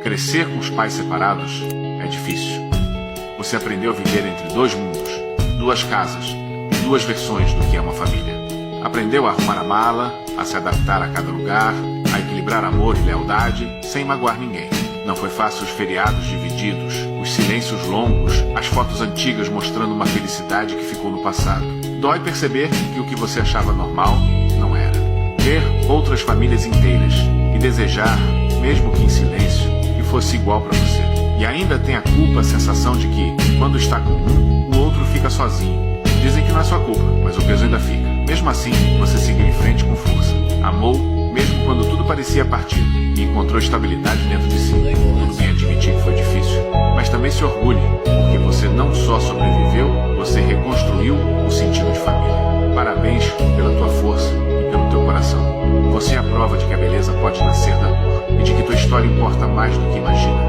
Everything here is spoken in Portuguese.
Crescer com os pais separados é difícil. Você aprendeu a viver entre dois mundos, duas casas, duas versões do que é uma família. Aprendeu a arrumar a mala, a se adaptar a cada lugar, a equilibrar amor e lealdade, sem magoar ninguém. Não foi fácil os feriados divididos, os silêncios longos, as fotos antigas mostrando uma felicidade que ficou no passado. Dói perceber que o que você achava normal não era. Ver outras famílias inteiras e desejar, mesmo que em silêncio, que fosse igual para você. E ainda tem a culpa, a sensação de que, quando está com um, o outro fica sozinho. Dizem que não é sua culpa, mas o peso ainda fica. Mesmo assim, você seguiu em frente com força. Amou, mesmo quando tudo parecia partido, e encontrou estabilidade dentro de si. Tudo bem admitir que foi difícil, mas também se orgulhe, porque você não só sobreviveu, você reconstruiu o sentido de família. Parabéns pela tua força e pelo teu coração. Você é a prova de que a beleza pode nascer da dor e de que tua história importa mais do que imagina.